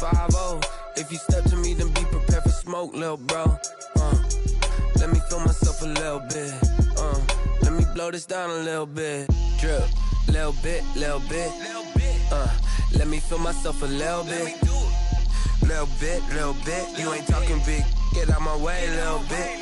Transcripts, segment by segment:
5-0. If you step to me, then be prepared for smoke, lil' bro. Let me feel myself a little bit. Let me blow this down a little bit. Drip, little bit, little bit. Let me feel myself a little bit. Little bit, little bit. You ain't talking big. Get out my way, little bit.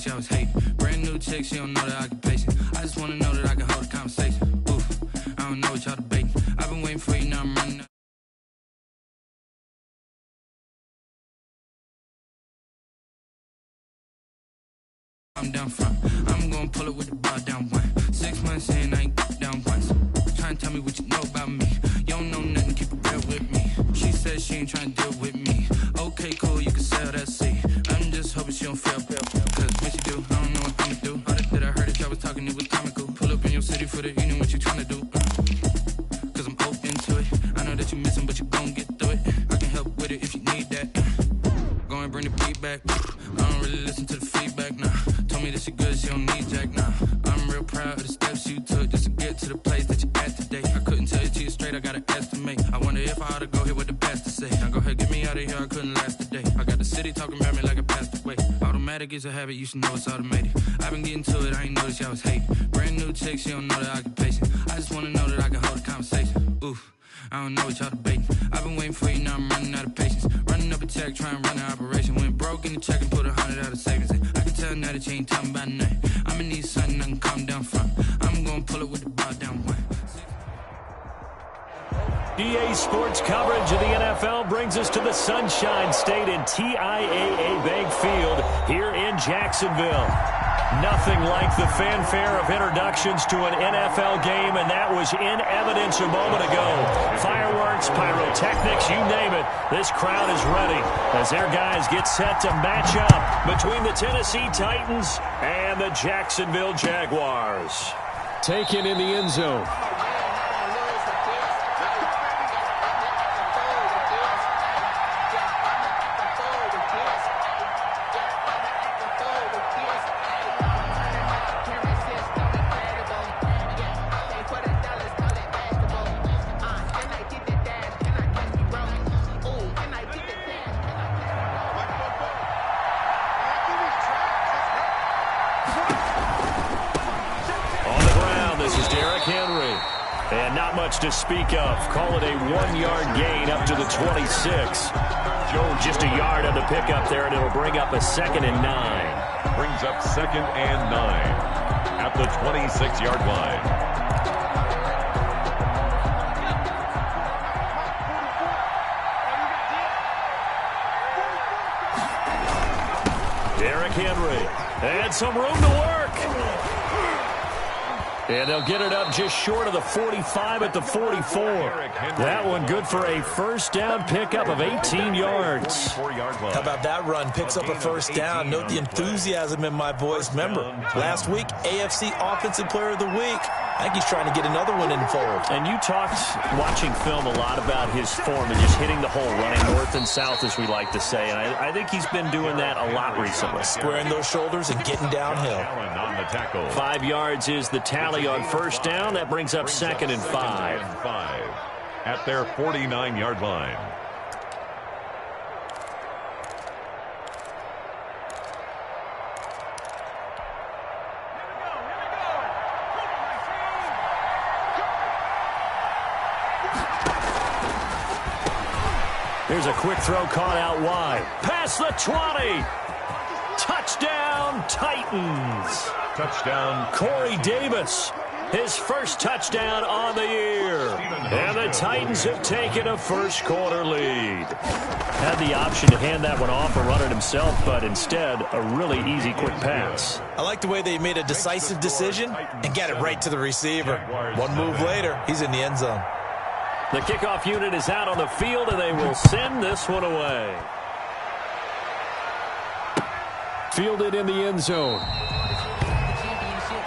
I was hating. Brand new chick, she don't know the occupation. I just wanna know that I can hold a conversation. Oof, I don't know what y'all debating. I've been waiting for you, now I'm running up. I'm down front. I'm gonna pull it with the bar down one. 6 months in, I ain't down once. Trying to tell me what you know about me. You don't know nothing, keep it real with me. She said she ain't trying to deal with me. Okay, cool, you can sell that seat. I'm just hoping she don't fail. Cause when she do, I don't know what to do. All that I heard that y'all was talking, it was comical. Pull up in your city for the evening, what you trying to do? Cause I'm open to it. I know that you missing, but you gon' get through it. I can help with it if you need that. Go and bring the beat back. I don't really listen to the feedback, nah. Told me that she good, she don't need jack, nah. I'm real proud of the steps you took just to get to the place that you at today. I couldn't tell you to you straight, I gotta estimate. I wonder if I ought to go here with the best to say. Now go ahead, get me out of here, I couldn't last a day. I got the city talking about me like I passed away. Automatic is a habit, you should know it's automated. I've been getting to it, I ain't noticed y'all was hating. Brand new chick, she don't know the occupation. I just wanna know that I can hold a conversation. Oof, I don't know what y'all debating. I've been waiting for you, now I'm running out of patience. Running up a check, trying to run an operation. Went broke in the check and put 100 out of savings in. I can tell now that you ain't talking about nothing. I'ma need something I can calm down from. I'm gonna pull it with the bar down one. EA Sports coverage of the NFL brings us to the Sunshine State in TIAA Bank Field here in Jacksonville. Nothing like the fanfare of introductions to an NFL game, and that was in evidence a moment ago. Fireworks, pyrotechnics, you name it. This crowd is ready as their guys get set to match up between the Tennessee Titans and the Jacksonville Jaguars. Taken in the end zone. To speak of. Call it a 1-yard gain up to the 26. Jones just a yard on the pickup there, and it'll bring up a 2nd and 9. Brings up 2nd and 9 at the 26-yard line. Derrick Henry. And some room to work. And they'll get it up just short of the 45 at the 44. That one good for a first down pickup of 18 yards. How about that run? Picks up a first down. Note the enthusiasm in my voice. Remember, last week, AFC Offensive Player of the Week. I think he's trying to get another one in the fold. And you talked, watching film, a lot about his form and just hitting the hole, running north and south, as we like to say. And I think he's been doing that a lot recently. Squaring those shoulders and getting downhill. 5 yards is the tally on first down. That brings up 2nd and 5. At their 49-yard line. Here's a quick throw caught out wide. Past the 20. Touchdown, Titans. Touchdown. Corey Davis, his first touchdown on the year. And the Titans have taken a first-quarter lead. Had the option to hand that one off or run it himself, but instead, a really easy, quick pass. I like the way they made a decisive decision and got it right to the receiver. One move later, he's in the end zone. The kickoff unit is out on the field, and they will send this one away. Fielded in the end zone.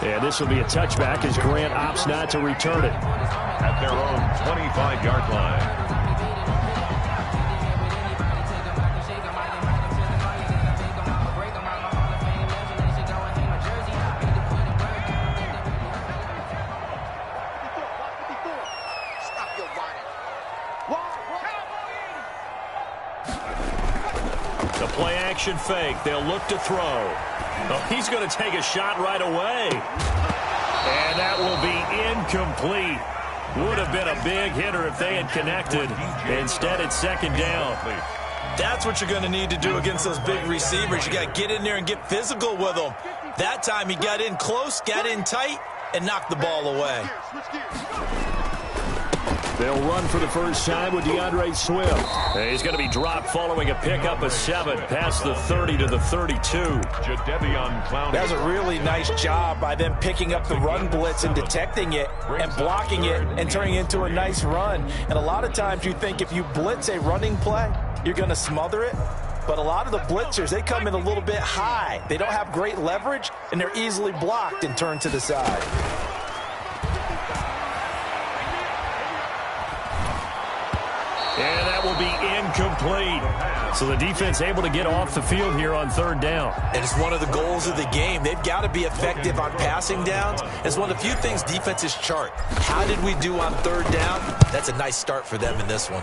And this will be a touchback as Grant opts not to return it. At their own 25-yard line. The play action fake. They'll look to throw. Oh, he's going to take a shot right away. And that will be incomplete. Would have been a big hitter if they had connected. Instead, it's second down. That's what you're going to need to do against those big receivers. You got to get in there and get physical with them. That time he got in close, got in tight, and knocked the ball away. They'll run for the first time with DeAndre Swift. He's going to be dropped following a pickup of 7 past the 30 to the 32. That's a really nice job by them picking up the run blitz and detecting it and blocking it and turning it into a nice run. And a lot of times you think if you blitz a running play, you're going to smother it. But a lot of the blitzers, they come in a little bit high. They don't have great leverage, and they're easily blocked and turned to the side. And that will be incomplete. So the defense able to get off the field here on third down. And it's one of the goals of the game. They've got to be effective on passing downs. It's one of the few things defenses chart. How did we do on third down? That's a nice start for them in this one.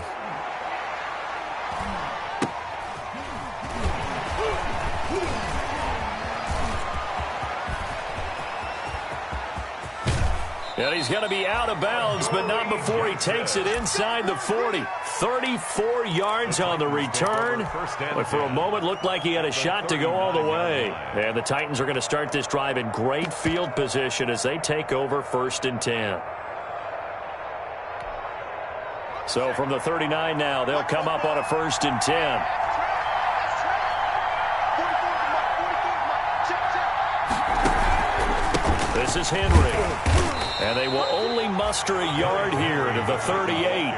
And he's going to be out of bounds, but not before he takes it inside the 40. 34 yards on the return. But for a moment, looked like he had a shot to go all the way. And the Titans are going to start this drive in great field position as they take over 1st and 10. So from the 39 now, they'll come up on a 1st and 10. This is Henry. And they will only muster a yard here to the 38.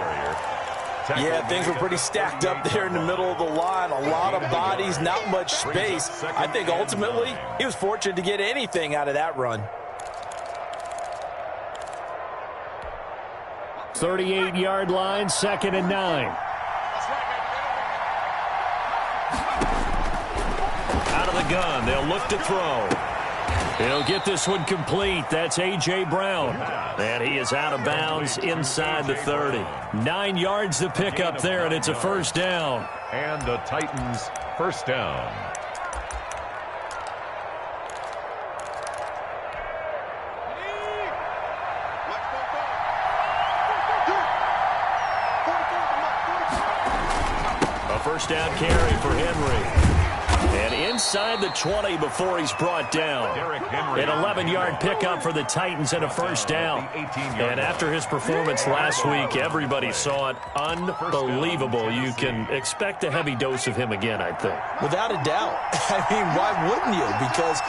Yeah, things were pretty stacked up there in the middle of the line. A lot of bodies, not much space. I think ultimately he was fortunate to get anything out of that run. 38-yard line, 2nd and 9. Out of the gun, they'll look to throw. He'll get this one complete. That's A.J. Brown. And he is out of bounds inside the 30. 9 yards to pick up there, and it's a first down. And the Titans first down. A first down carry for Henry. And inside the 20 before he's brought down. An 11-yard pickup for the Titans and a first down. And after his performance last week, everybody saw it. Unbelievable. You can expect a heavy dose of him again, I think. Without a doubt. I mean, why wouldn't you? Because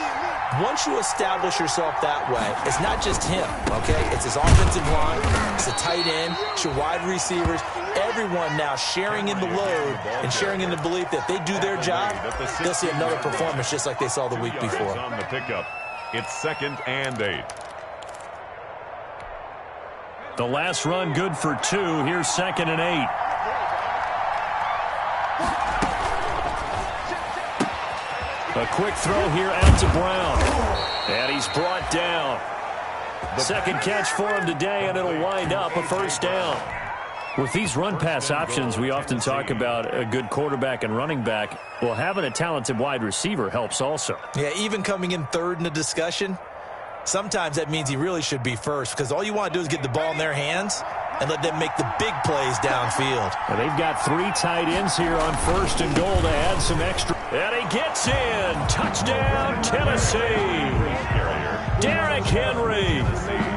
once you establish yourself that way, it's not just him, okay? It's his offensive line, it's the tight end, it's your wide receivers, everyone now sharing in the load and sharing in the belief that they do their job, they'll see another performance just like they saw the week before. On the pickup, it's 2nd and 8. The last run good for 2. Here's 2nd and 8. A quick throw here out to Brown. And he's brought down. Second catch for him today, and it'll wind up a first down. With these run-pass options, we often talk about a good quarterback and running back. Well, having a talented wide receiver helps also. Yeah, even coming in third in the discussion, sometimes that means he really should be first because all you want to do is get the ball in their hands and let them make the big plays downfield. And they've got 3 tight ends here on 1st and goal to add some extra. And he gets in. Touchdown, Tennessee. Derrick Henry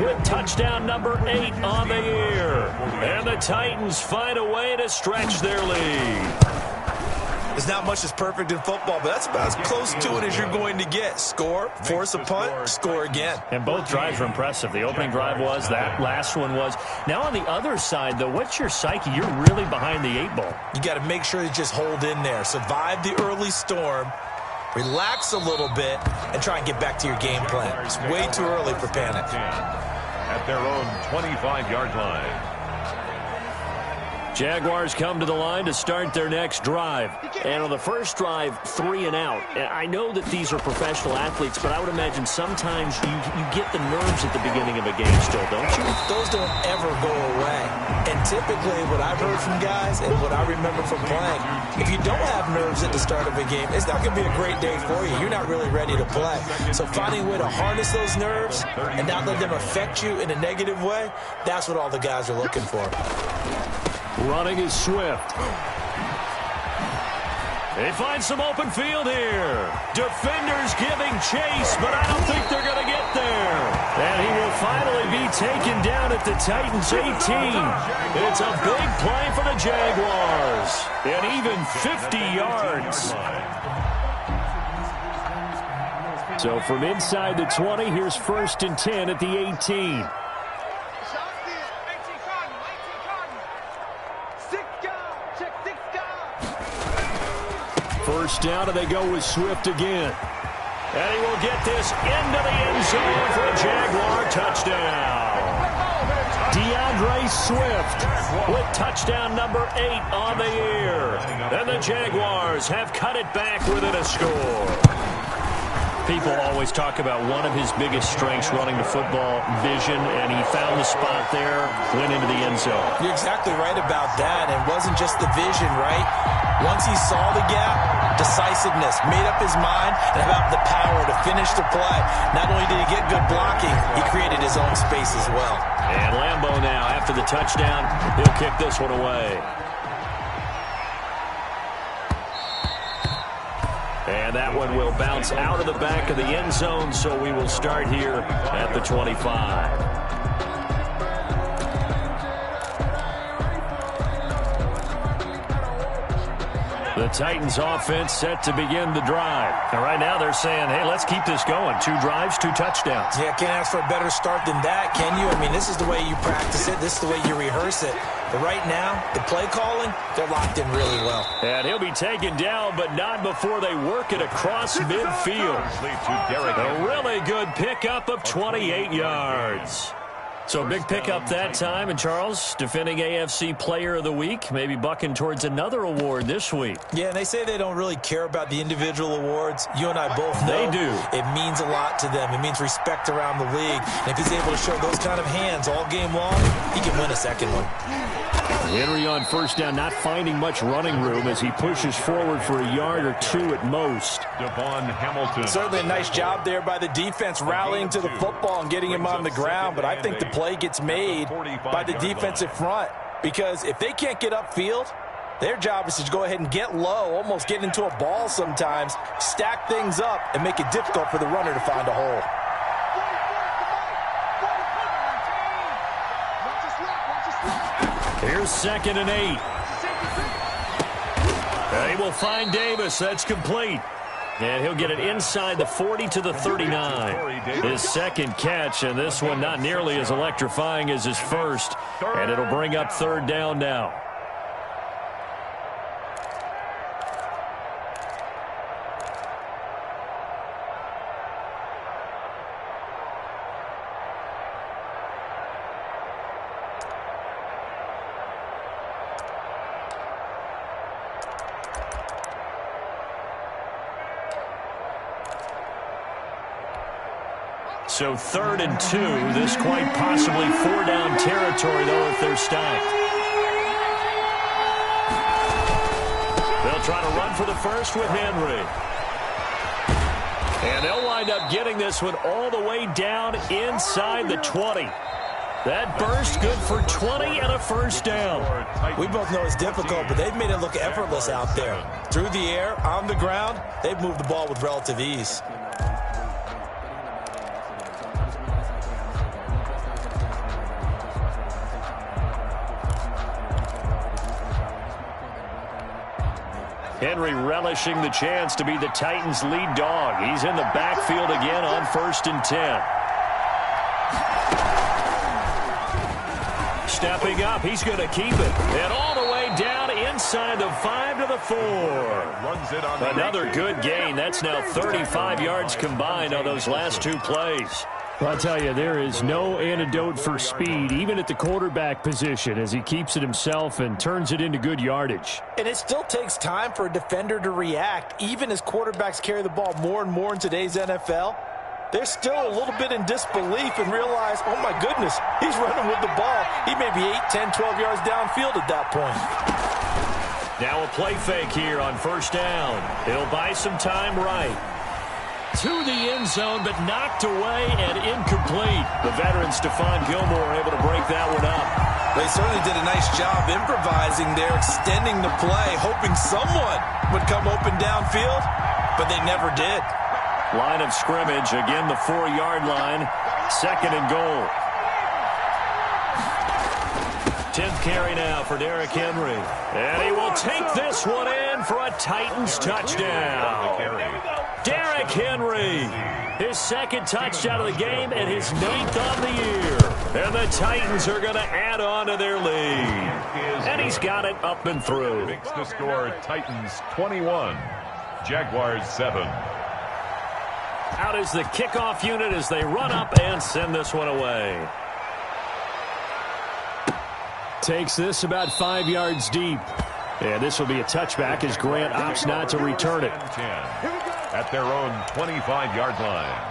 with touchdown number 8 on the year. And the Titans find a way to stretch their lead. There's not much that's perfect in football, but that's about as close to it as you're going to get. Score, force a punt, score again. And both drives were impressive. The opening drive was, that last one was. Now on the other side, though, what's your psyche? You're really behind the 8 ball. You got to make sure you just hold in there. Survive the early storm. relax a little bit, and try and get back to your game plan. It's way too early for panic. At their own 25-yard line. Jaguars come to the line to start their next drive. And on the first drive, 3 and out. I know that these are professional athletes, but I would imagine sometimes you get the nerves at the beginning of a game still, don't you? Those don't ever go away. And typically what I've heard from guys and what I remember from playing, if you don't have nerves at the start of a game, it's not going to be a great day for you. You're not really ready to play. So finding a way to harness those nerves and not let them affect you in a negative way, that's what all the guys are looking for. Running is Swift. They find some open field here. Defenders giving chase, but I don't think they're going to get there. And he will finally be taken down at the Titans 18. It's a big play for the Jaguars. And even 50 yards. So from inside the 20, here's 1st and 10 at the 18. First down, and they go with Swift again. And he will get this into the end zone for a Jaguar touchdown. DeAndre Swift with touchdown number 8 on the year. And the Jaguars have cut it back within a score. People always talk about one of his biggest strengths running the football, vision, and he found the spot there, went into the end zone. You're exactly right about that. It wasn't just the vision, right? Once he saw the gap, decisiveness, made up his mind, and about the power to finish the play. Not only did he get good blocking, he created his own space as well. And Lambeau now, after the touchdown, he'll kick this one away. And that one will bounce out of the back of the end zone, so we will start here at the 25. The Titans offense set to begin the drive. And right now they're saying, hey, let's keep this going. 2 drives, 2 touchdowns. Yeah, can't ask for a better start than that, can you? I mean, this is the way you practice it. This is the way you rehearse it. But right now, the play calling, they're locked in really well. And he'll be taken down, but not before they work it across midfield. A really good pickup of 28 yards. So a big pickup that time. And Charles, defending AFC Player of the Week, maybe bucking towards another award this week. Yeah, and they say they don't really care about the individual awards. You and I both know they do. It means a lot to them. It means respect around the league. And if he's able to show those kind of hands all game long, he can win a second one. Henry on first down, not finding much running room as he pushes forward for a yard or 2 at most. Devon Hamilton. Certainly a nice job there by the defense rallying to the football and getting him on the ground, but I think the play gets made by the defensive front, because if they can't get upfield, their job is to go ahead and get low, almost get into a ball sometimes, stack things up, and make it difficult for the runner to find a hole. Here's 2nd and 8. They will find Davis. That's complete. And he'll get it inside the 40 to the 39. His second catch, and this one not nearly as electrifying as his first. And it'll bring up 3rd down now. So 3rd and 2. This quite possibly 4-down territory, though, if they're stopped. They'll try to run for the first with Henry. And they'll wind up getting this one all the way down inside the 20. That burst good for 20 and a first down. We both know it's difficult, but they've made it look effortless out there. Through the air, on the ground, they've moved the ball with relative ease. Henry relishing the chance to be the Titans' lead dog. He's in the backfield again on 1st and 10. Stepping up, he's going to keep it. And all the way down inside the 5 to the 4. Another good gain. That's now 35 yards combined on those last two plays. Well, I'll tell you, there is no antidote for speed, even at the quarterback position, as he keeps it himself and turns it into good yardage. And it still takes time for a defender to react. Even as quarterbacks carry the ball more and more in today's NFL, they're still a little bit in disbelief and realize, oh my goodness, he's running with the ball. He may be 8, 10, 12 yards downfield at that point. Now a play fake here on first down. It'll buy some time right. To the end zone, but knocked away and incomplete. The veteran Stephon Gilmore able to break that one up. They certainly did a nice job improvising there, extending the play, hoping someone would come open downfield, but they never did. Line of scrimmage, again the 4-yard line, 2nd and goal. 10th carry now for Derrick Henry. And he will take this one in for a Titans touchdown. Derrick Henry, his 2nd touchdown of the game and his 9th on the year. And the Titans are going to add on to their lead. And he's got it up and through. Makes the score Titans 21, Jaguars 7. Out is the kickoff unit as they run up and send this one away. Takes this about 5 yards deep. And this will be a touchback as Grant opts not to return it. At their own 25-yard line.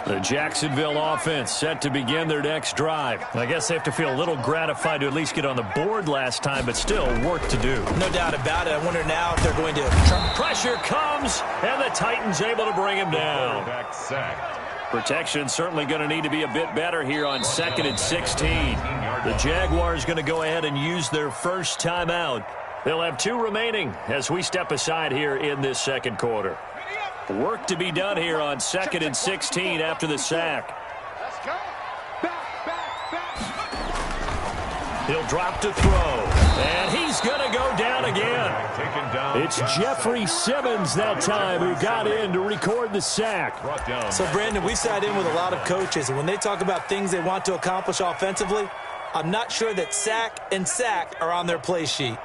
The Jacksonville offense set to begin their next drive. I guess they have to feel a little gratified to at least get on the board last time, but still work to do. No doubt about it. I wonder now if they're going to... Pressure comes, and the Titans able to bring him down. Protection certainly going to need to be a bit better here on 2nd and 16. The Jaguars going to go ahead and use their first timeout. They'll have 2 remaining as we step aside here in this second quarter. Work to be done here on 2nd and 16 after the sack. He'll drop to throw, and he's going to go down again. It's Jeffrey Simmons that time who got in to record the sack. So, Brandon, we sat in with a lot of coaches, and when they talk about things they want to accomplish offensively, I'm not sure that sack and sack are on their play sheet.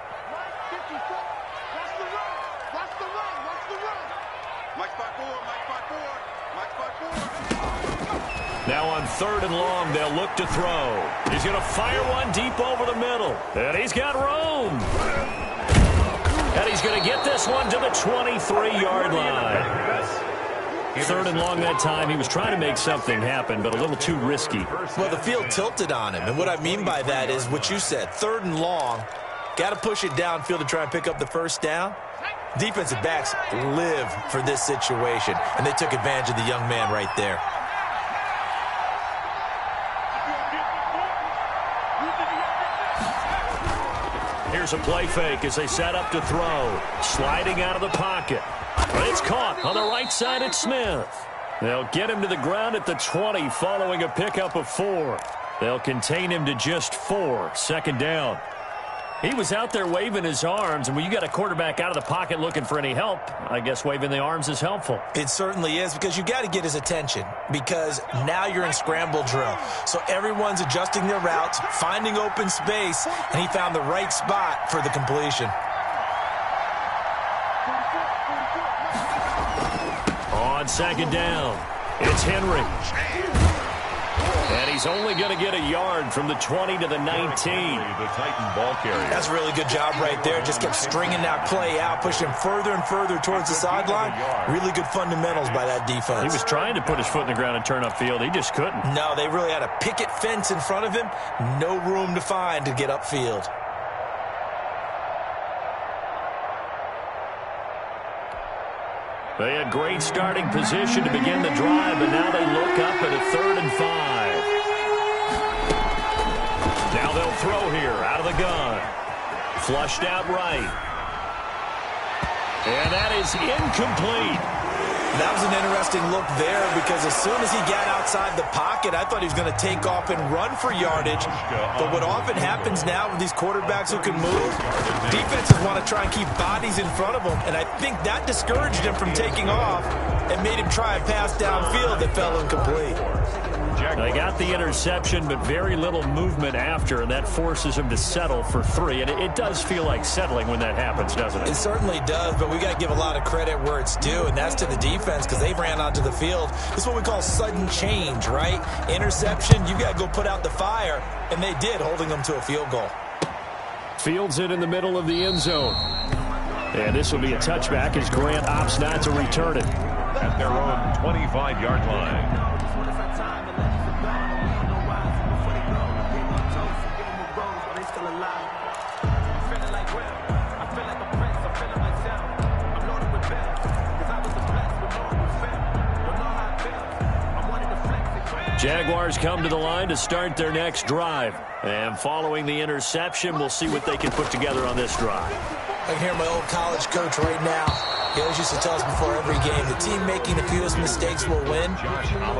Now on 3rd and long, they'll look to throw. He's going to fire one deep over the middle. And he's got room. And he's going to get this one to the 23-yard line. 3rd and long that time. He was trying to make something happen, but a little too risky. Well, the field tilted on him. And what I mean by that is what you said. 3rd and long. Got to push it downfield to try and pick up the first down. Defensive backs live for this situation. And they took advantage of the young man right there. Here's a play fake as they set up to throw. Sliding out of the pocket. But it's caught on the right side at Smith. They'll get him to the ground at the 20 following a pickup of 4. They'll contain him to just 4. 2nd down. He was out there waving his arms, and when you got a quarterback out of the pocket looking for any help, I guess waving the arms is helpful. It certainly is, because you got to get his attention, because now you're in scramble drill. So everyone's adjusting their routes, finding open space, and he found the right spot for the completion. On 2nd down, it's Henry. And he's only going to get a yard from the 20 to the 19. The Titan ball carrier. That's a really good job right there. Just kept stringing that play out, pushing him further and further towards the sideline. Really good fundamentals by that defense. He was trying to put his foot in the ground and turn upfield. He just couldn't. No, they really had a picket fence in front of him. No room to find to get upfield. They had great starting position to begin the drive, but now they look up at a 3rd and 5. Now they'll throw here out of the gun. Flushed out right. And that is incomplete. That was an interesting look there, because as soon as he got outside the pocket, I thought he was going to take off and run for yardage. But what often happens now with these quarterbacks who can move, defenses want to try and keep bodies in front of them, and I think that discouraged him from taking off. and made him try a pass downfield that fell incomplete. They got the interception, but very little movement after, and that forces him to settle for 3. And it does feel like settling when that happens, doesn't it? It certainly does, but we got to give a lot of credit where it's due, and that's to the defense because they ran onto the field. This is what we call sudden change, right? Interception, you got to go put out the fire, and they did, holding them to a field goal. Fields it in the middle of the end zone. And this will be a touchback as Grant opts not to return it. At their own 25-yard line. Jaguars come to the line to start their next drive. And following the interception, we'll see what they can put together on this drive. I can hear my old college coach right now. He always used to tell us before every game, the team making the fewest mistakes will win.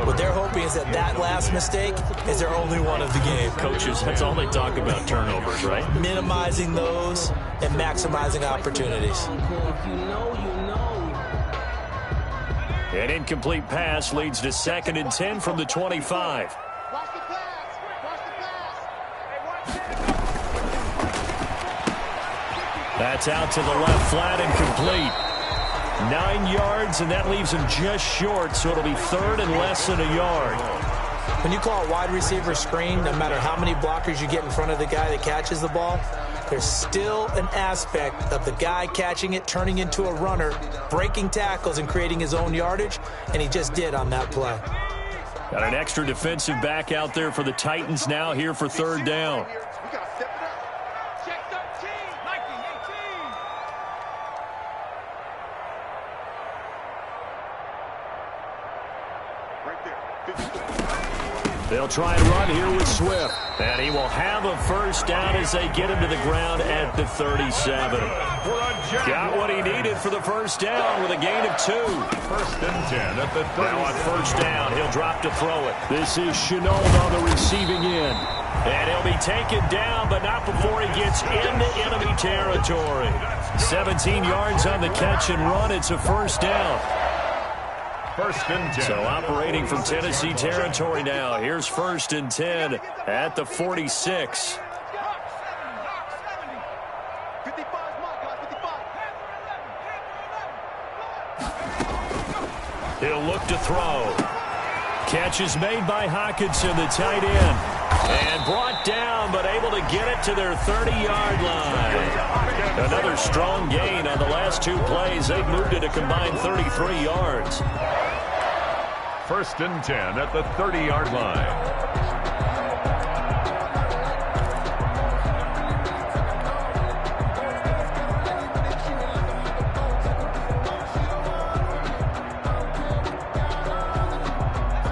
What they're hoping is that last mistake is their only one of the game. Coaches, that's all they talk about, turnovers, right? Minimizing those and maximizing opportunities. An incomplete pass leads to 2nd and 10 from the 25. That's out to the left, flat and complete. 9 yards, and that leaves him just short, so it'll be 3rd and less than a yard. When you call a wide receiver screen, no matter how many blockers you get in front of the guy that catches the ball, there's still an aspect of the guy catching it, turning into a runner, breaking tackles and creating his own yardage, and he just did on that play. Got an extra defensive back out there for the Titans now here for 3rd down. They'll try and run here with Swift. And he will have a 1st down as they get him to the ground at the 37. Got what he needed for the 1st down with a gain of 2. 1st and 10 at the 30. Now on 1st down, he'll drop to throw it. This is Chenault on the receiving end. And he'll be taken down, but not before he gets into enemy territory. 17 yards on the catch and run. It's a 1st down. 1st and 10. So operating from Tennessee territory now. Here's 1st and 10 at the 46. He'll look to throw. Catch is made by Hockenson, the tight end. And brought down, but able to get it to their 30-yard line. Another strong gain on the last 2 plays. They've moved it a combined 33 yards. 1st and 10 at the 30-yard line.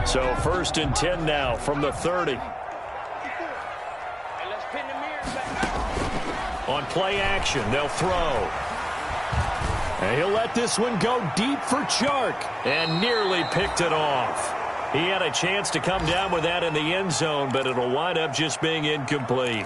So 1st and 10 now from the 30. On play action, they'll throw. And he'll let this one go deep for Chark. And nearly picked it off. He had a chance to come down with that in the end zone, but it'll wind up just being incomplete.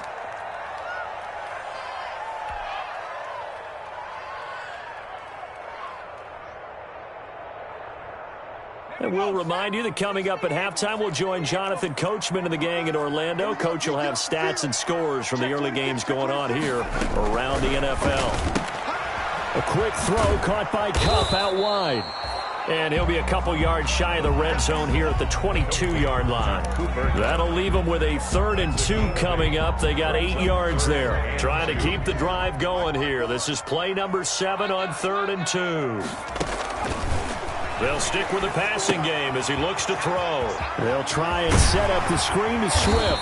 And we'll remind you that coming up at halftime, we'll join Jonathan Coachman and the gang in Orlando. Coach will have stats and scores from the early games going on here around the NFL. A quick throw caught by Kupp out wide. And he'll be a couple yards shy of the red zone here at the 22-yard line. That'll leave them with a 3rd and 2 coming up. They got 8 yards there. Trying to keep the drive going here. This is play number 7 on 3rd and 2. They'll stick with the passing game as he looks to throw. They'll try and set up the screen to Swift.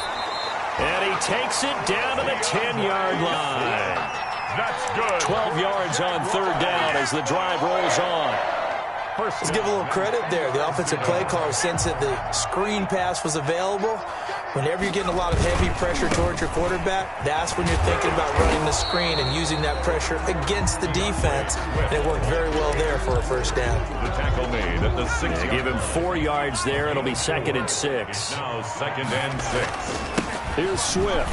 And he takes it down to the 10-yard line. That's good. 12 yards on 3rd down as the drive rolls on. Let's give a little credit there. The offensive play caller sensed that the screen pass was available. Whenever you're getting a lot of heavy pressure towards your quarterback, that's when you're thinking about running the screen and using that pressure against the defense. And it worked very well there for a 1st down. The tackle made at the 6. They give him 4 yards there. It'll be 2nd and 6. Now 2nd and 6. Here's Swift.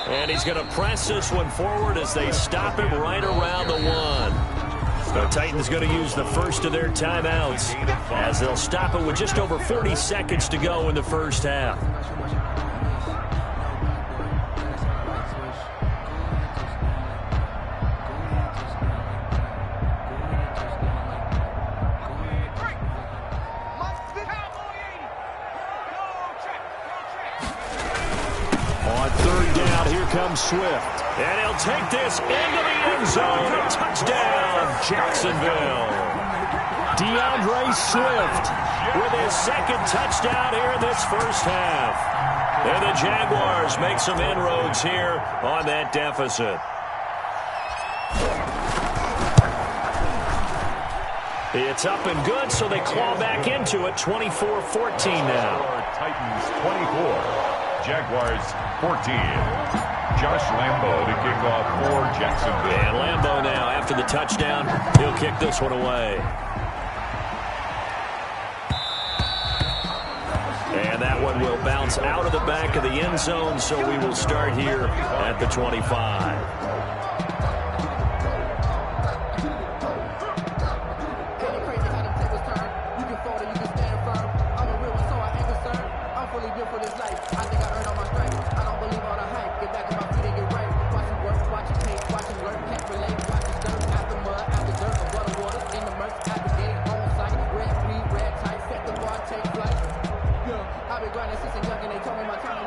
And he's going to press this one forward as they stop him right around the 1. The Titans going to use the first of their timeouts as they'll stop it with just over 40 seconds to go in the first half. On third down, here comes Swift. And he'll take this into the end zone. A touchdown, Jacksonville. DeAndre Swift with his second touchdown here in this first half. And the Jaguars make some inroads here on that deficit. It's up and good, so they claw back into it. 24-14 now. Titans 24, Jaguars 14. Josh Lambo to kick off for Jacksonville. And Lambo now, after the touchdown, he'll kick this one away. And that one will bounce out of the back of the end zone, so we will start here at the 25.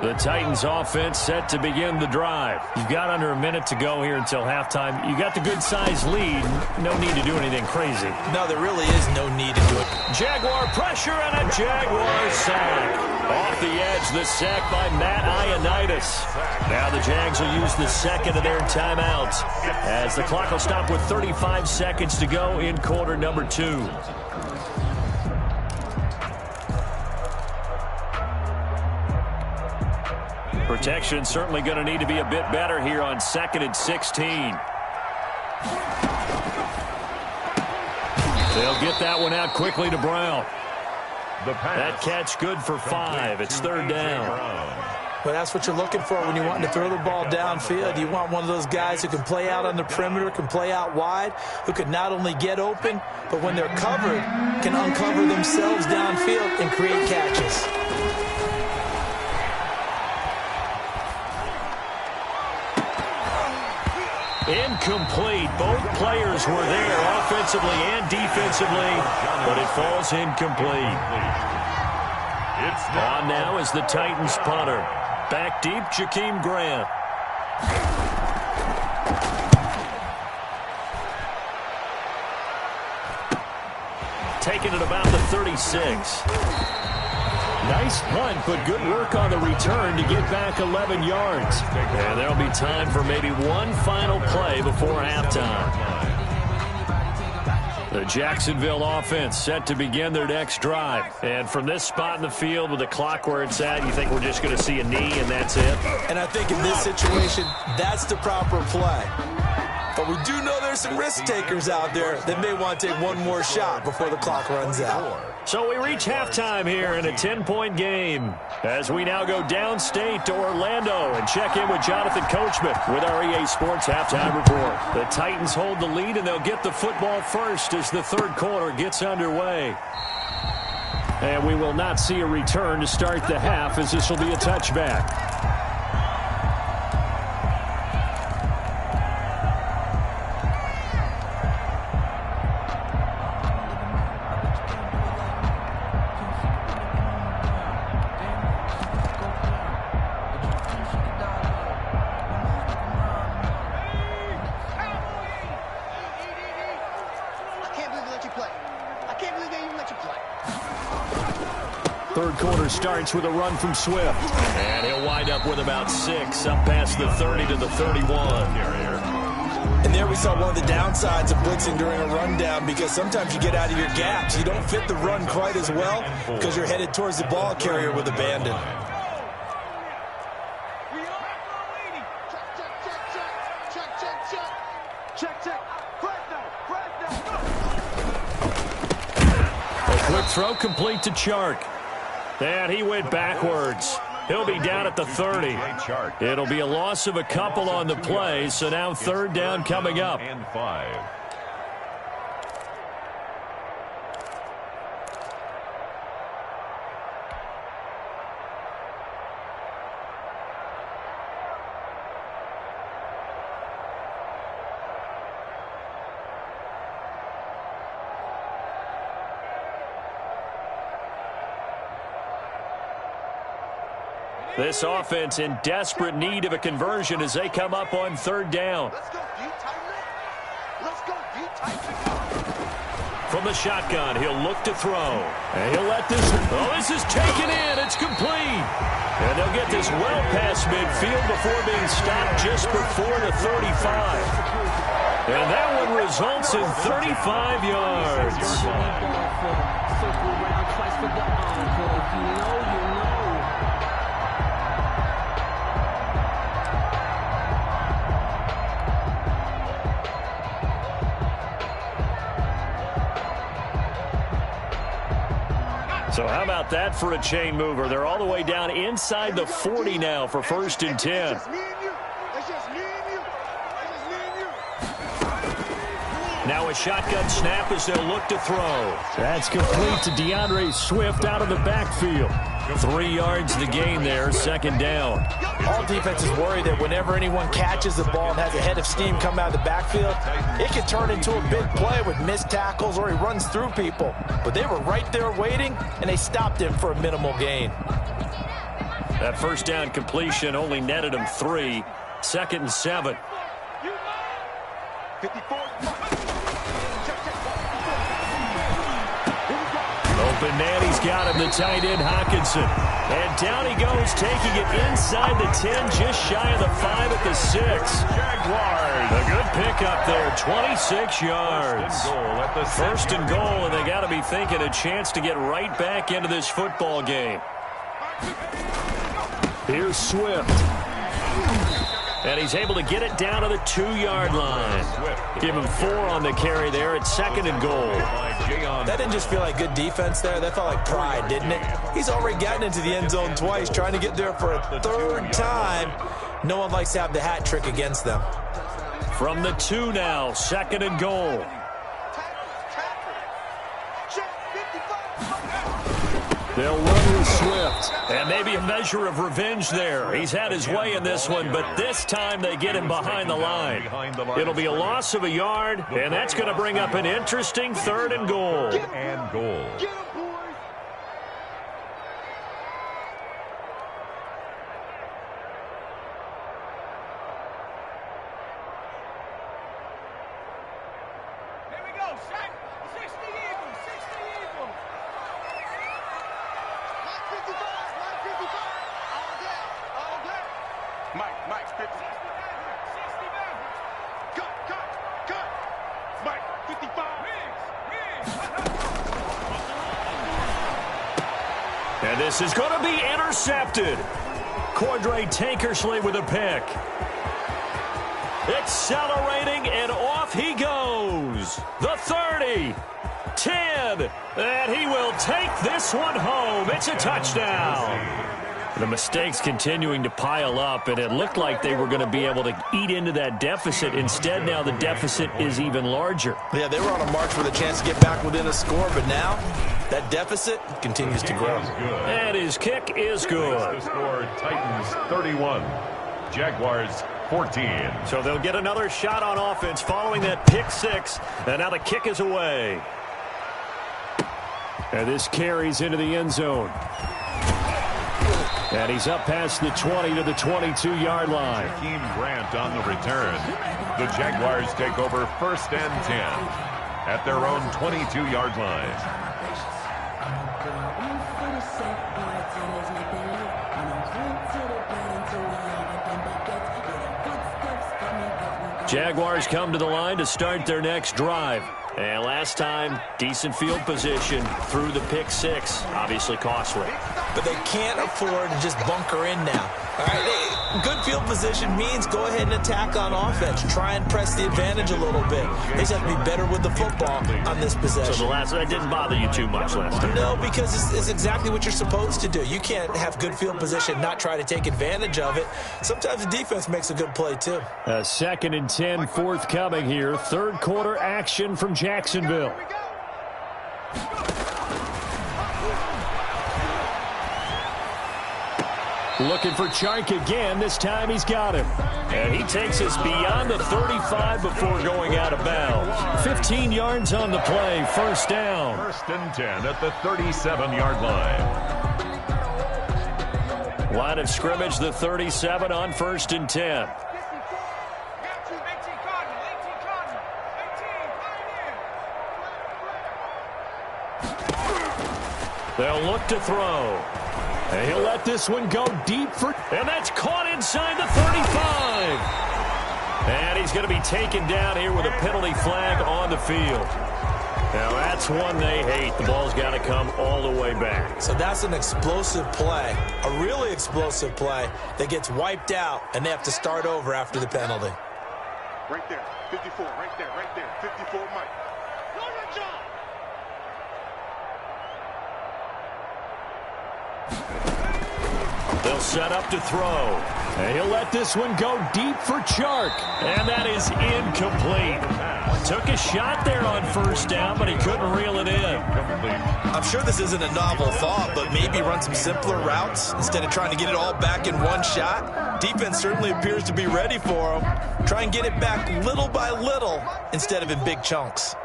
The Titans offense set to begin the drive. You've got under a minute to go here until halftime. You got the good-sized lead. No need to do anything crazy. No, there really is no need to do it. Jaguar pressure and a Jaguar sack. Off the edge, the sack by Matt Ioannidis. Now the Jags will use the second of their timeouts as the clock will stop with 35 seconds to go in quarter number 2. Protection certainly going to need to be a bit better here on 2nd and 16. They'll get that one out quickly to Brown. That catch good for 5. It's third down. Well, that's what you're looking for when you're wanting to throw the ball downfield. You want one of those guys who can play out on the perimeter, can play out wide, who can not only get open, but when they're covered, can uncover themselves downfield and create catches. Incomplete. Both players were there offensively and defensively, but it falls incomplete. On now is the Titans punter. Back deep, Jakeem Grant. Taking it about the 36. Nice punt, but good work on the return to get back 11 yards. And there'll be time for maybe one final play before halftime. The Jacksonville offense set to begin their next drive. And from this spot in the field with the clock where it's at, you think we're just going to see a knee and that's it? And I think in this situation, that's the proper play. But we do know there's some risk takers out there that may want to take one more shot before the clock runs out. So we reach halftime here in a 10-point game as we now go downstate to Orlando and check in with Jonathan Coachman with our EA Sports Halftime Report. The Titans hold the lead, and they'll get the football first as the third quarter gets underway. And we will not see a return to start the half as this will be a touchback. Third quarter starts with a run from Swift. And he'll wind up with about 6 up past the 30 to the 31. And there we saw one of the downsides of blitzing during a rundown, because sometimes you get out of your gaps. You don't fit the run quite as well because you're headed towards the ball carrier with abandon. A quick throw complete to Chark. And he went backwards. He'll be down at the 30. It'll be a loss of a couple on the play, so now third down coming up. This offense in desperate need of a conversion as they come up on third down. From the shotgun, he'll look to throw. And he'll let this... Oh, this is taken in. It's complete. And they'll get this well past midfield before being stopped just before the 35. And that one results in 35 yards. So how about that for a chain mover? They're all the way down inside the 40 now for 1st and 10. Now a shotgun snap as they'll look to throw. That's complete to DeAndre Swift out of the backfield. 3 yards the gain there, 2nd down. All defenses worry that whenever anyone catches the ball and has a head of steam come out of the backfield, it can turn into a big play with missed tackles or he runs through people. But they were right there waiting, and they stopped him for a minimal gain. That 1st down completion only netted him 3. 2nd and 7. 54. Open man, he's got him, the tight end, Hockenson. And down he goes, taking it inside the 10, just shy of the 5 at the 6. Jaguars. A good pickup there, 26 yards. 1st and goal, and they got to be thinking a chance to get right back into this football game. Here's Swift. And he's able to get it down to the 2-yard line. Give him 4 on the carry there at 2nd and goal. That didn't just feel like good defense there. That felt like pride, didn't it? He's already gotten into the end zone twice, trying to get there for a 3rd time. No one likes to have the hat trick against them. From the 2 now, 2nd and goal. They'll run with Swift. And maybe a measure of revenge there. He's had his way in this one, but this time they get him behind the line. It'll be a loss of a yard, and that's going to bring up an interesting 3rd and goal. Mike, 50. 60 Cut. Mike, 55. And this is going to be intercepted. Cordray Tankersley with a pick. Accelerating, and off he goes. The 30. 10. And he will take this one home. It's a touchdown. The mistakes continuing to pile up, and it looked like they were going to be able to eat into that deficit. Instead, now the deficit is even larger. Yeah, they were on a march for the chance to get back within a score, but now that deficit continues to grow. And his kick is good. The score, Titans 31, Jaguars 14. So they'll get another shot on offense following that pick 6, and now the kick is away. And this carries into the end zone. And he's up past the 20 to the 22-yard line. Jakeem Grant on the return. The Jaguars take over 1st and 10 at their own 22-yard line. Jaguars come to the line to start their next drive. And last time, decent field position through the pick 6. Obviously costly. But they can't afford to just bunker in now. All right, good field position means go ahead and attack on offense. Try and press the advantage a little bit. They just have to be better with the football on this possession. So that didn't bother you too much last time? No, because it's exactly what you're supposed to do. You can't have good field position, not try to take advantage of it. Sometimes the defense makes a good play, too. 2nd and 10 forthcoming here. 3rd quarter action from Jacksonville. Looking for Chark again. This time he's got him. And he takes us beyond the 35 before going out of bounds. 15 yards on the play. 1st down. 1st and 10 at the 37-yard line. Line of scrimmage, the 37 on 1st and 10. They'll look to throw. And he'll let this one go deep and that's caught inside the 35. And he's going to be taken down here with a penalty flag on the field. Now that's one they hate. The ball's got to come all the way back. So that's an explosive play, a really explosive play that gets wiped out, and they have to start over after the penalty. Right there, 54, right there, 54, Mike. They'll set up to throw. And he'll let this one go deep for Chark. And that is incomplete. Took a shot there on 1st down, but he couldn't reel it in. I'm sure this isn't a novel thought, but maybe run some simpler routes instead of trying to get it all back in one shot. Defense certainly appears to be ready for him. Try and get it back little by little instead of in big chunks.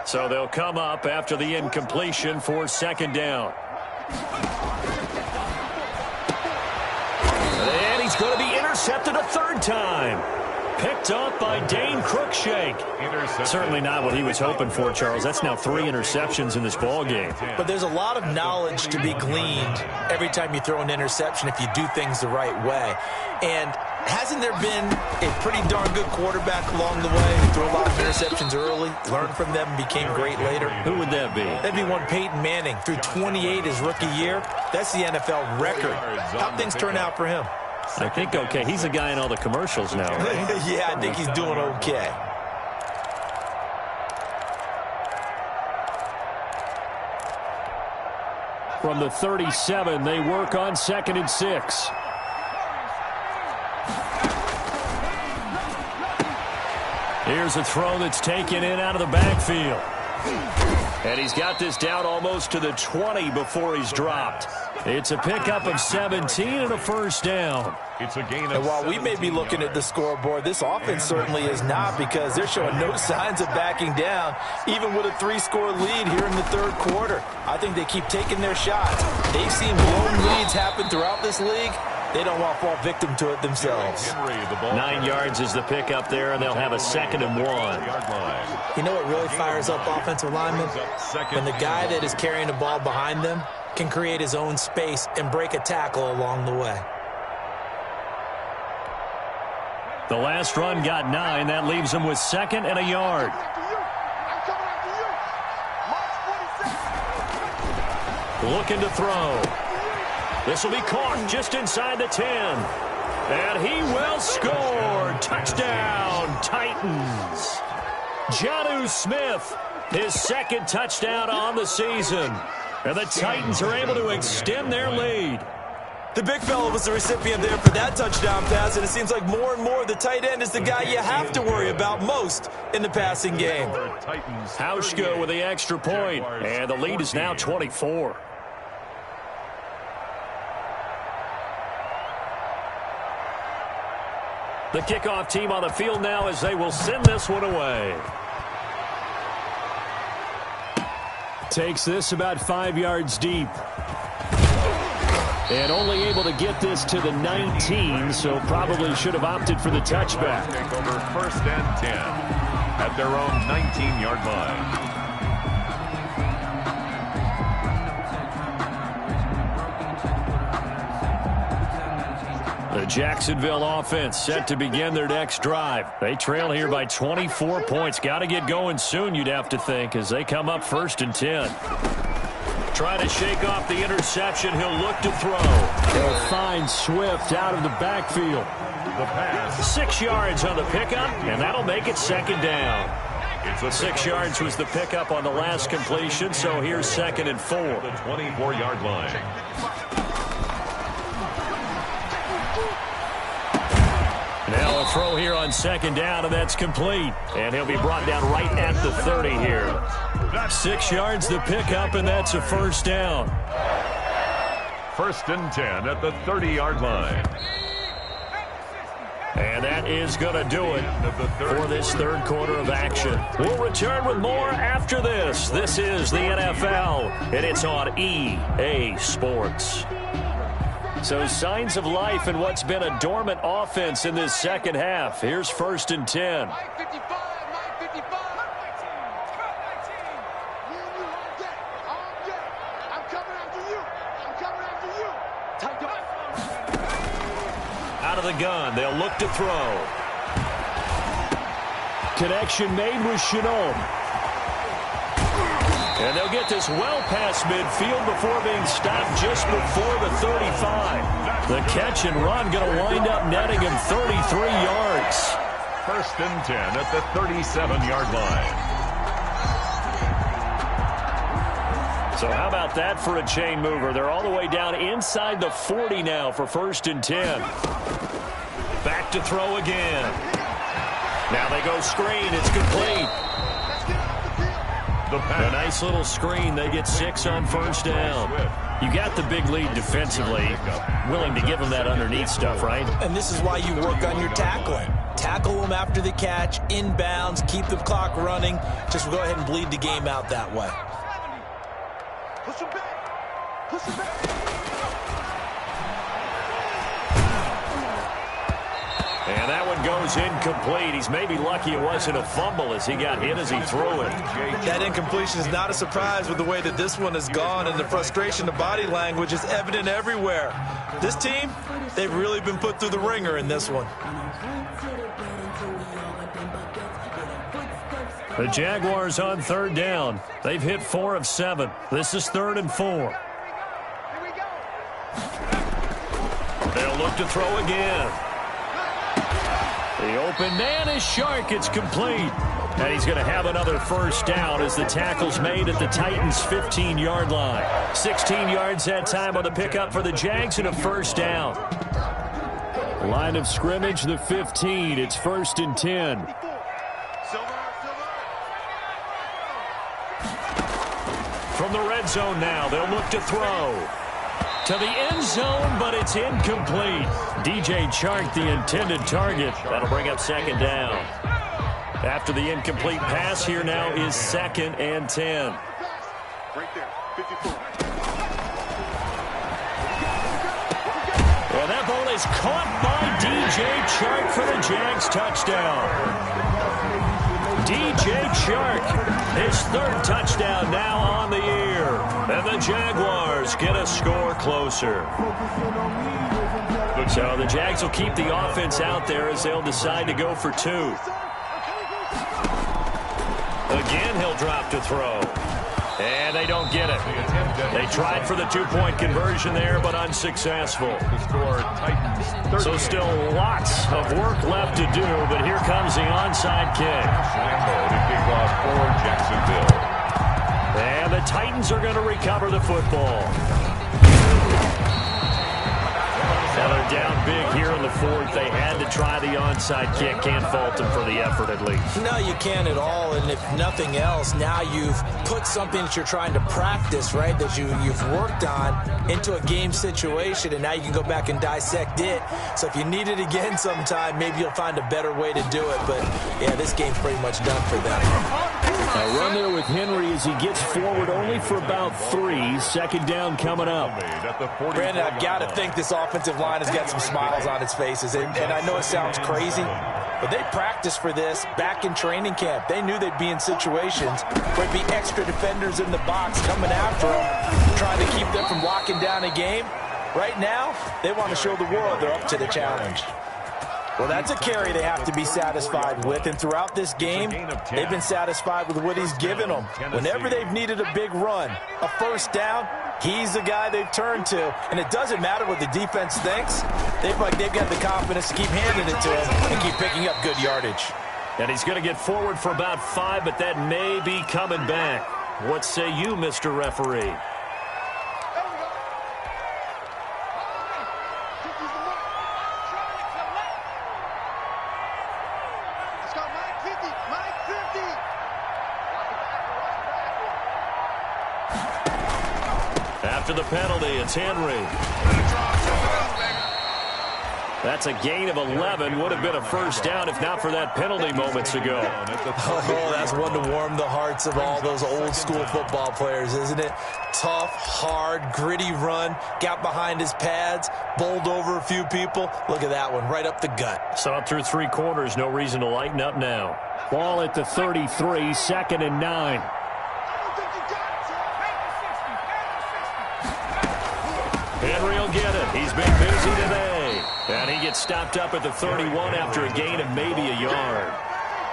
So they'll come up after the incompletion for 2nd down. And he's going to be intercepted a 3rd time. Picked up by Dane Cruikshank. Certainly not what he was hoping for, Charles. That's now 3 interceptions in this ball game. But there's a lot of knowledge to be gleaned every time you throw an interception if you do things the right way. And hasn't there been a pretty darn good quarterback along the way who threw a lot of interceptions early, learned from them, and became great later? Who would that be? That'd be one Peyton Manning. Threw 28 his rookie year. That's the NFL record. How'd things turn out for him? I think okay. He's a guy in all the commercials now, right? Yeah, I think he's doing okay. From the 37, they work on 2nd and 6. Here's a throw that's taken in out of the backfield. And he's got this down almost to the 20 before he's dropped. It's a pickup of 17 and a 1st down. It's a gain of and while we may be looking at the scoreboard, this offense certainly is not, because they're showing no signs of backing down, even with a 3-score lead here in the 3rd quarter. I think they keep taking their shots. They've seen blown leads happen throughout this league. They don't want to fall victim to it themselves. 9 yards is the pickup there, and they'll have a 2nd and 1. You know what really fires up offensive linemen? When the guy that is carrying the ball behind them can create his own space and break a tackle along the way. The last run got 9. That leaves him with 2nd and a yard. Looking to throw. This will be caught just inside the 10. And he will score. Touchdown, Titans. Jonnu Smith, his 2nd touchdown on the season. And the Titans are able to extend their lead. The big fella was the recipient there for that touchdown pass, and it seems like more and more the tight end is the guy you have to worry about most in the passing game. Hauschka with the extra point, and the lead is now 24. The kickoff team on the field now as they will send this one away. Takes this about 5 yards deep. And only able to get this to the 19, so probably should have opted for the touchback. Take over 1st and 10 at their own 19-yard line. The Jacksonville offense set to begin their next drive. They trail here by 24 points. Got to get going soon, you'd have to think, as they come up 1st and 10. Trying to shake off the interception. He'll look to throw. They'll find Swift out of the backfield. The pass. 6 yards on the pickup, and that'll make it 2nd down. 6 yards was the pickup on the last completion, so here's 2nd and 4. The 24-yard line. Now a throw here on 2nd down, and that's complete. And he'll be brought down right at the 30 here. 6 yards the pickup, and that's a 1st down. 1st and 10 at the 30-yard line. And that is going to do it for this 3rd quarter of action. We'll return with more after this. This is the NFL, and it's on EA Sports. So signs of life in what's been a dormant offense in this second half. Here's 1st and 10. Out of the gun, they'll look to throw. Connection made with Chenot. And they'll get this well past midfield before being stopped just before the 35. The catch and run going to wind up netting him 33 yards. 1st and 10 at the 37-yard line. So how about that for a chain mover? They're all the way down inside the 40 now for 1st and 10. Back to throw again. Now they go screen. It's complete. A nice little screen. They get 6 on 1st down. You got the big lead defensively. Willing to give them that underneath stuff, right? And this is why you work on your tackling. Tackle them after the catch, inbounds, keep the clock running. Just go ahead and bleed the game out that way. Push him back. Push him back. And that one goes incomplete. He's maybe lucky it wasn't a fumble as he got hit as he threw it. That incompletion is not a surprise with the way that this one has gone, and the frustration, the body language is evident everywhere. This team, they've really been put through the ringer in this one. The Jaguars on 3rd down. They've hit 4 of 7. This is 3rd and 4. They'll look to throw again. The open man is Shark. It's complete. And he's going to have another 1st down as the tackle's made at the Titans' 15-yard line. 16 yards that time on the pickup for the Jags and a 1st down. Line of scrimmage, the 15. It's 1st and 10. From the red zone now, they'll look to throw. To the end zone, but it's incomplete. DJ Chark, the intended target. That'll bring up 2nd down. After the incomplete pass, here now is 2nd and 10. Right there, 54. And that ball is caught by DJ Chark for the Jags touchdown. DJ Chark, his 3rd touchdown now on the year. And the Jaguars get a score closer. So the Jags will keep the offense out there as they'll decide to go for 2. Again, he'll drop to throw. And they don't get it. They tried for the 2-point conversion there, but unsuccessful. So still lots of work left to do, but here comes the onside kick. To kick off for Jacksonville. And the Titans are going to recover the football. Now they're down big here in the 4th. They had to try the onside kick. Can't fault them for the effort, at least. No, you can't at all. And if nothing else, now you've put something that you're trying to practice, right, that you've worked on into a game situation, and now you can go back and dissect it. So if you need it again sometime, maybe you'll find a better way to do it. But, yeah, this game's pretty much done for them. A run there with Henry as he gets forward only for about 3. 2nd down coming up. Brandon, I've got to think this offensive line has got some smiles on its faces. And I know it sounds crazy, but they practiced for this back in training camp. They knew they'd be in situations where there'd be extra defenders in the box coming after them, trying to keep them from locking down a game. Right now, they want to show the world they're up to the challenge. Well, that's a carry they have to be satisfied with, and throughout this game, they've been satisfied with what he's given them. Whenever they've needed a big run, a 1st down, he's the guy they've turned to, and it doesn't matter what the defense thinks. They've got the confidence to keep handing it to him and keep picking up good yardage. And he's going to get forward for about 5, but that may be coming back. What say you, Mr. Referee? After the penalty, it's Henry. That's a gain of 11. Would have been a first down if not for that penalty moments ago. Oh, that's one to warm the hearts of all those old school football players, isn't it? Tough, hard, gritty run, got behind his pads, bowled over a few people. Look at that one, right up the gut. Saw it through 3 quarters. No reason to lighten up now. Ball at the 33, 2nd and 9. Henry will get it. He's been busy today. And he gets stopped up at the 31 after a gain of maybe a yard.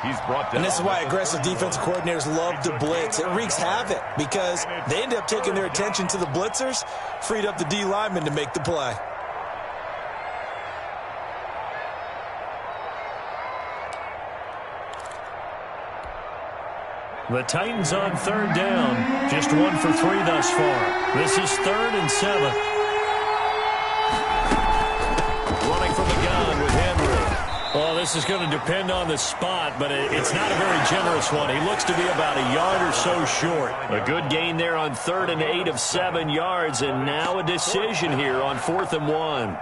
He's brought down. And this is why aggressive defensive coordinators love to blitz. It wreaks havoc because they end up taking their attention to the blitzers, freed up the D lineman to make the play. The Titans on 3rd down. Just 1 for 3 thus far. This is 3rd and 7. Running from the gun with Henry. Well, this is going to depend on the spot, but it's not a very generous one. He looks to be about a yard or so short. A good gain there on 3rd and 8 of 7 yards, and now a decision here on 4th and 1.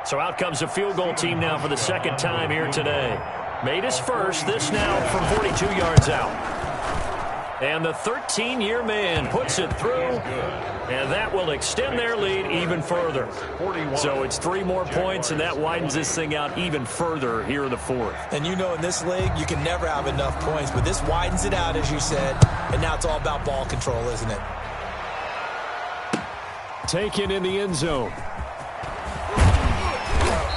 So out comes a field goal team now for the 2nd time here today. Made his first, this now from 42 yards out. And the 13-year man puts it through, and that will extend their lead even further. So it's 3 more points, and that widens this thing out even further here in the 4th. And you know in this league, you can never have enough points, but this widens it out, as you said, and now it's all about ball control, isn't it? Taken in the end zone.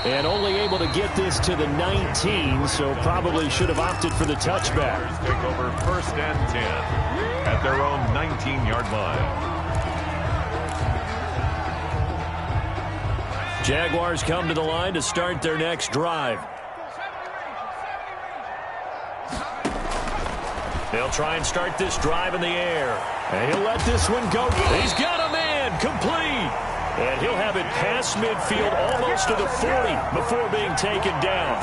And only able to get this to the 19, so probably should have opted for the touchback. Take over 1st and 10 at their own 19-yard line. Jaguars come to the line to start their next drive. They'll try and start this drive in the air. And he'll let this one go. He's got a man complete. And he'll have it past midfield almost to the 40 before being taken down.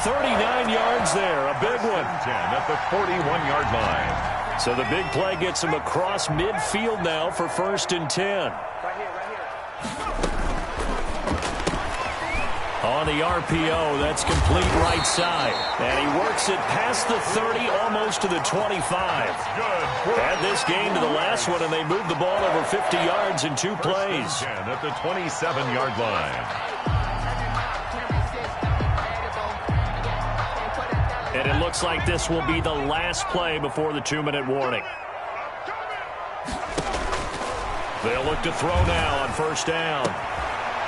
39 yards there, a big one. 10 at the 41-yard line. So the big play gets him across midfield now for 1st and 10. On the RPO, that's complete right side. And he works it past the 30, almost to the 25. Add this game to the last one, and they move the ball over 50 yards in 2 plays. At the 27-yard line. And it looks like this will be the last play before the 2-minute warning. They'll look to throw now on 1st down.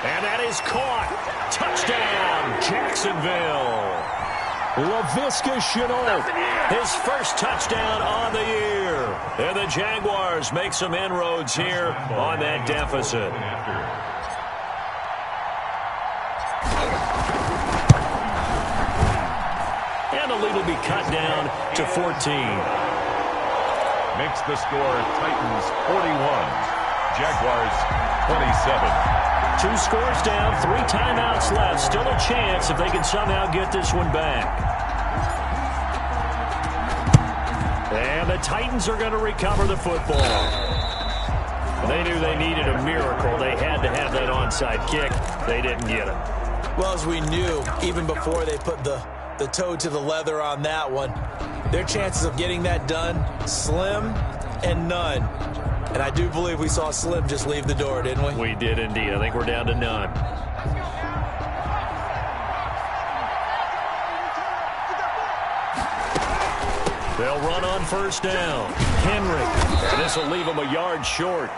And that is caught. Touchdown, Jacksonville. Laviska Shenault, his first touchdown on the year. And the Jaguars make some inroads here on that deficit. And the lead will be cut down to 14. Makes the score Titans 41, Jaguars 27. 2 scores down, 3 timeouts left. Still a chance if they can somehow get this one back. And the Titans are going to recover the football. They knew they needed a miracle. They had to have that onside kick. They didn't get it. Well, as we knew, even before they put the toe to the leather on that one, their chances of getting that done, slim and none. And I do believe we saw Slim just leave the door, didn't we? We did indeed. I think we're down to none. They'll run on 1st down. Henry. And this will leave him a yard short.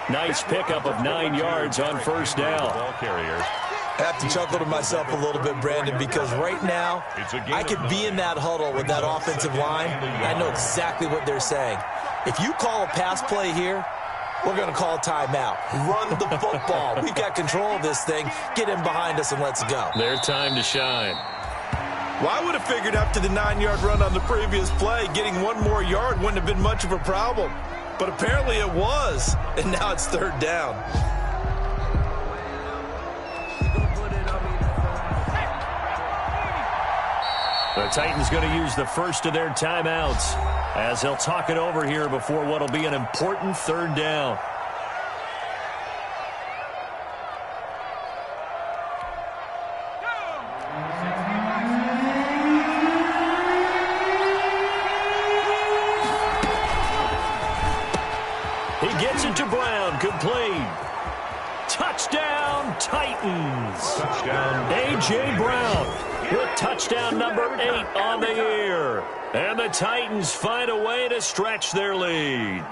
Nice pickup of 9 yards on 1st down. Ball carrier. I have to chuckle to myself a little bit, Brandon, because right now I could be in that huddle with that offensive line. I know exactly what they're saying. If you call a pass play here, we're going to call a timeout. Run the football. We've got control of this thing. Get in behind us and let's go. Their time to shine. Well, I would have figured after the 9-yard run on the previous play, getting 1 more yard wouldn't have been much of a problem. But apparently it was, and now it's 3rd down. The Titans going to use the first of their timeouts. as he'll talk it over here before what will be an important third down. He gets it to Brown, complete. Touchdown, Titans. Touchdown. A.J. Brown with touchdown number 8 on the year. And the Titans find a way to stretch their lead.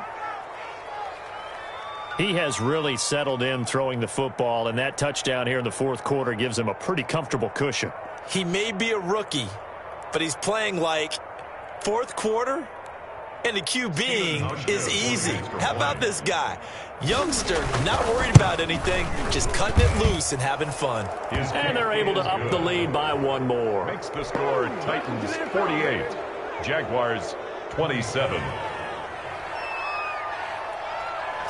He has really settled in throwing the football, and that touchdown here in the fourth quarter gives him a pretty comfortable cushion. He may be a rookie, but he's playing like fourth quarter, and the QBing is easy. How about this guy? Youngster, not worried about anything, just cutting it loose and having fun. And they're able to up the lead by one more. Makes the score Titans 48, Jaguars 27.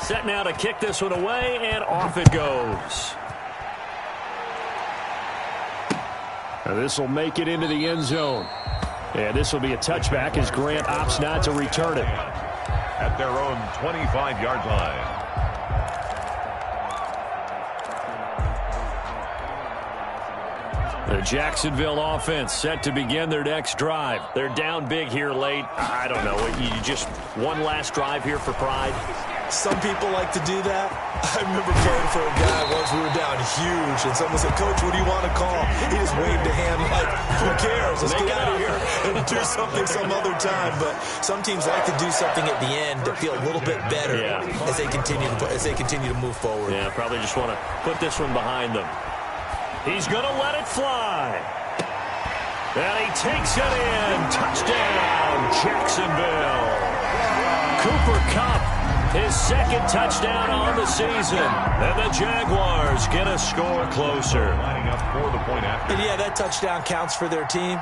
Set now to kick this one away, and off it goes. Now this will make it into the end zone. And this will be a touchback as Grant opts not to return it. At their own 25-yard line. The Jacksonville offense set to begin their next drive. They're down big here late. I don't know. You just one last drive here for pride? Some people like to do that. I remember playing for a guy once. We were down huge, and someone said, "Coach, what do you want to call?" He just waved a hand like, "Who cares? Let's get out of here and do something some other time." But some teams like to do something at the end to feel a little bit better as they continue to move forward. Yeah, probably just want to put this one behind them. He's going to let it fly. And he takes it in. Touchdown, Jacksonville. Cooper Kupp, his second touchdown on the season. And the Jaguars get a score closer. Lining up for the point after. And yeah, that touchdown counts for their team.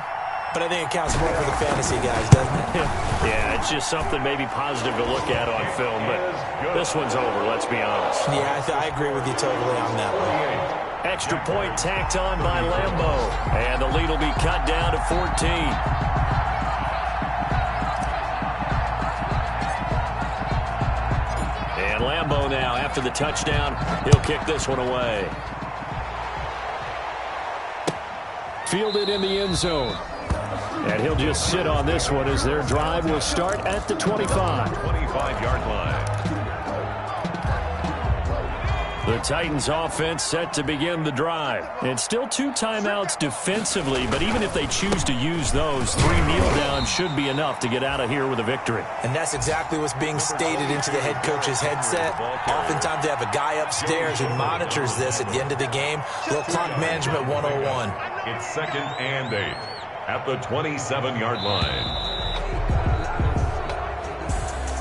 But I think it counts more for the fantasy guys, doesn't it? Yeah, it's just something maybe positive to look at on film. But this one's over, let's be honest. Yeah, I agree with you totally on that one. Extra point tacked on by Lambeau. And the lead will be cut down to 14. And Lambeau now, after the touchdown, he'll kick this one away. Fielded in the end zone. And he'll just sit on this one as their drive will start at the 25. 25-yard line. The Titans offense set to begin the drive. And still 2 timeouts defensively, but even if they choose to use those, 3 kneel downs should be enough to get out of here with a victory. And that's exactly what's being stated into the head coach's headset. Oftentimes they have a guy upstairs who monitors this at the end of the game. Little clock management 101. It's 2nd and 8 at the 27-yard line.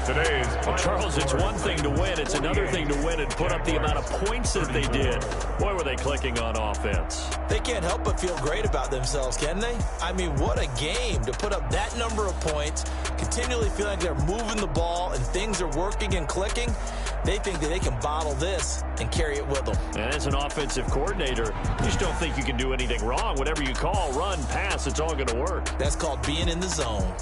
Well, Charles, it's one thing to win. It's another thing to win and put up the amount of points that they did. Boy, were they clicking on offense. They can't help but feel great about themselves, can they? I mean, what a game to put up that number of points, continually feel like they're moving the ball and things are working and clicking. They think that they can bottle this and carry it with them. And as an offensive coordinator, you just don't think you can do anything wrong. Whatever you call, run, pass, it's all going to work. That's called being in the zone.